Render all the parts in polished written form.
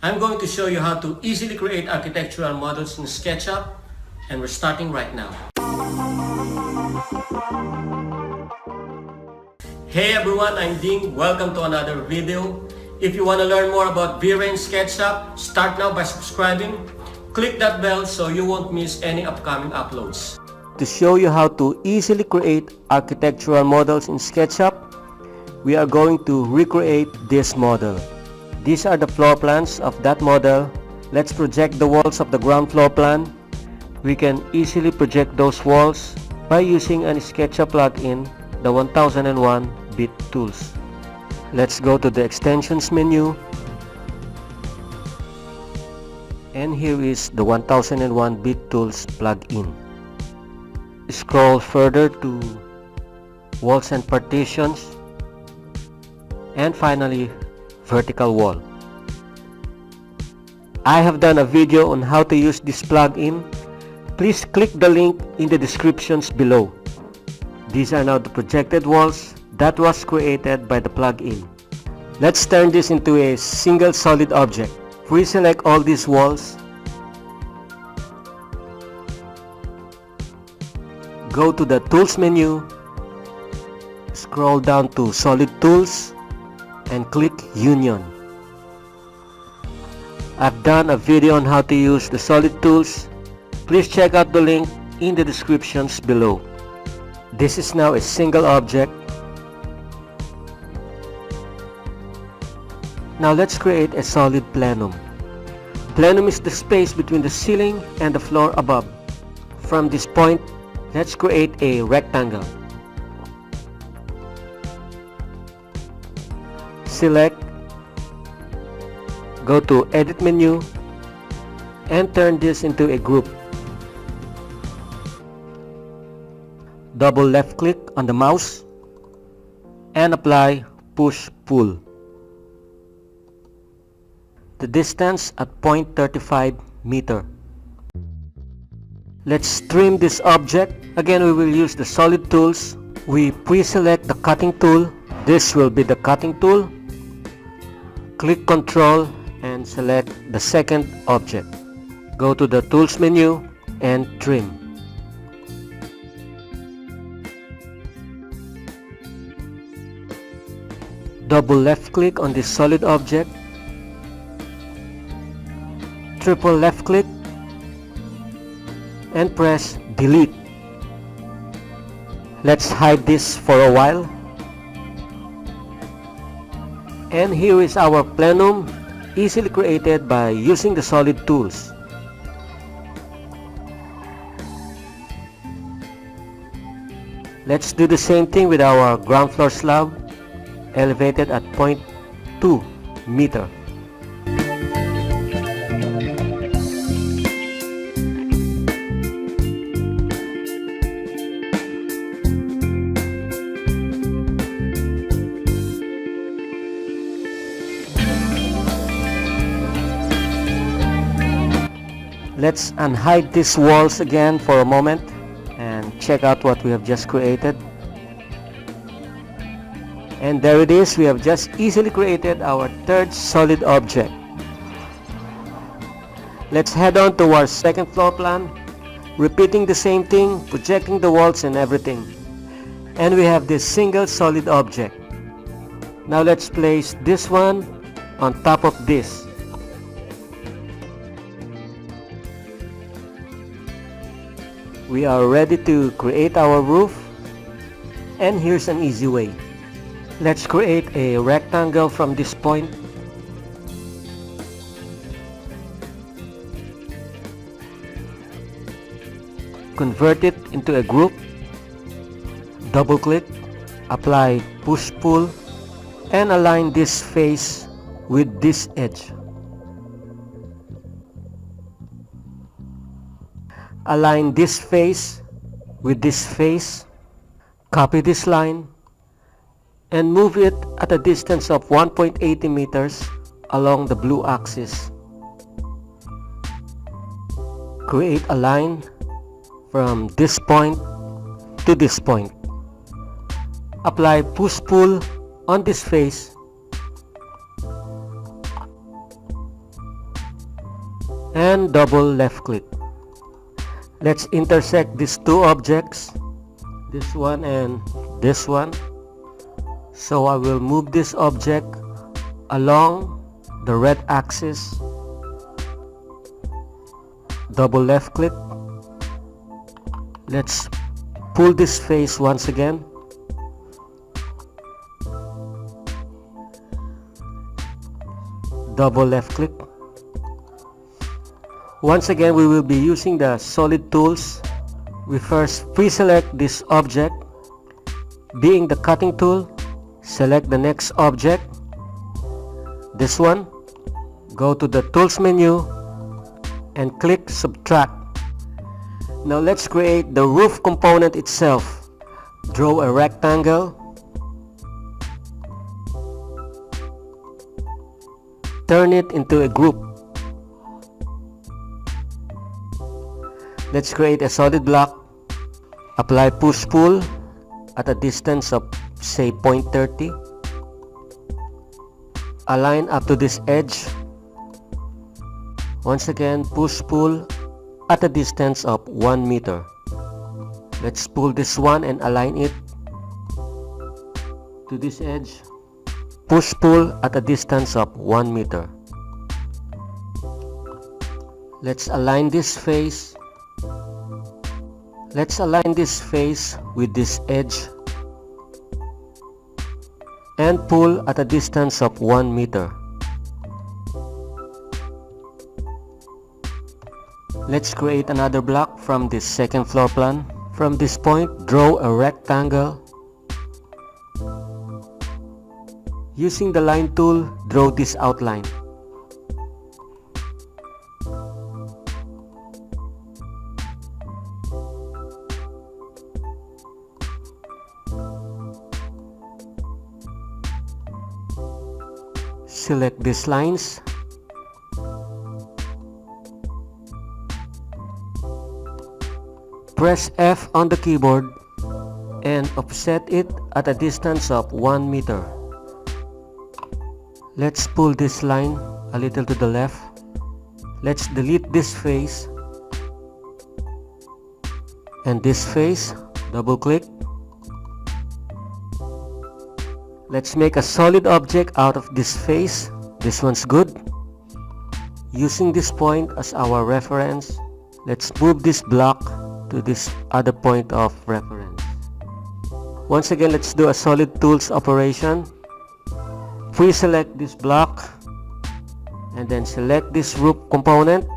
I'm going to show you how to easily create architectural models in Sketchup, and we're starting right now. Hey everyone, I'm Ding. Welcome to another video. If you want to learn more about VRAY and Sketchup, start now by subscribing. Click that bell so you won't miss any upcoming uploads. To show you how to easily create architectural models in Sketchup, we are going to recreate this model. These are the floor plans of that model. Let's project the walls of the ground floor plan. We can easily project those walls by using a Sketchup plugin, the 1001-bit tools. Let's go to the extensions menu. And here is the 1001-bit tools plugin. Scroll further to walls and partitions, and finally vertical wall. I have done a video on how to use this plugin. Please click the link in the descriptions below. These are now the projected walls that was created by the plugin. Let's turn this into a single solid object. Pre-select all these walls. Go to the Tools menu, scroll down to Solid Tools, and click Union. I've done a video on how to use the Solid Tools. Please check out the link in the descriptions below. This is now a single object. Now let's create a solid plenum. Plenum is the space between the ceiling and the floor above. From this point, let's create a rectangle. Select, go to Edit menu, and turn this into a group. Double left click on the mouse and apply Push-Pull. The distance at 0.35 meter. Let's trim this object. Again, we will use the Solid Tools. We pre-select the cutting tool. This will be the cutting tool. Click Ctrl and select the second object. Go to the Tools menu and Trim. Double left click on this solid object. Triple left click and press Delete. Let's hide this for a while. And here is our plenum, easily created by using the Solid Tools. Let's do the same thing with our ground floor slab, elevated at 0.2 meter. Let's unhide these walls again for a moment and check out what we have just created. And there it is, we have just easily created our third solid object. Let's head on to our second floor plan, repeating the same thing, projecting the walls and everything. And we have this single solid object. Now let's place this one on top of this. We are ready to create our roof, and here's an easy way. Let's create a rectangle from this point. Convert it into a group. Double click, apply Push-Pull, and align this face with this edge. Align this face with this face, copy this line, and move it at a distance of 1.80 meters along the blue axis. Create a line from this point to this point. Apply push-pull on this face and double left click. Let's intersect these two objects, this one and this one. So I will move this object along the red axis, double left click. Let's pull this face once again. Double left click. Once again, we will be using the solid tools. We first pre-select this object. Being the cutting tool, select the next object, this one. Go to the tools menu and click subtract. Now let's create the roof component itself. Draw a rectangle. Turn it into a group. Let's create a solid block. Apply push-pull at a distance of say 0.30. Align up to this edge. Once again, push-pull at a distance of 1 meter. Let's pull this one and align it to this edge. Push-pull at a distance of 1 meter. Let's align this face. Let's align this face with this edge and pull at a distance of 1 meter. Let's create another block from this second floor plan. From this point, draw a rectangle. Using the line tool, draw this outline. Select these lines. Press F on the keyboard and offset it at a distance of 1 meter. Let's pull this line a little to the left. Let's delete this face and this face. Double click. Let's make a solid object out of this face. This one's good. Using this point as our reference, let's move this block to this other point of reference. Once again, let's do a solid tools operation. Pre-select this block and then select this roof component.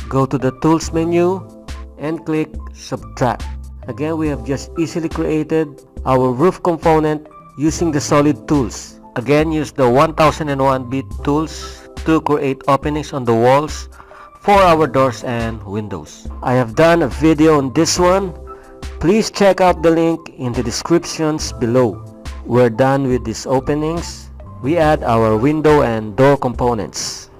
Go to the tools menu and click subtract. Again, we have just easily created our roof component using the solid tools. Again, use the 1001 bit tools to create openings on the walls for our doors and windows. I have done a video on this one. Please check out the link in the descriptions below. We're done with these openings. We add our window and door components.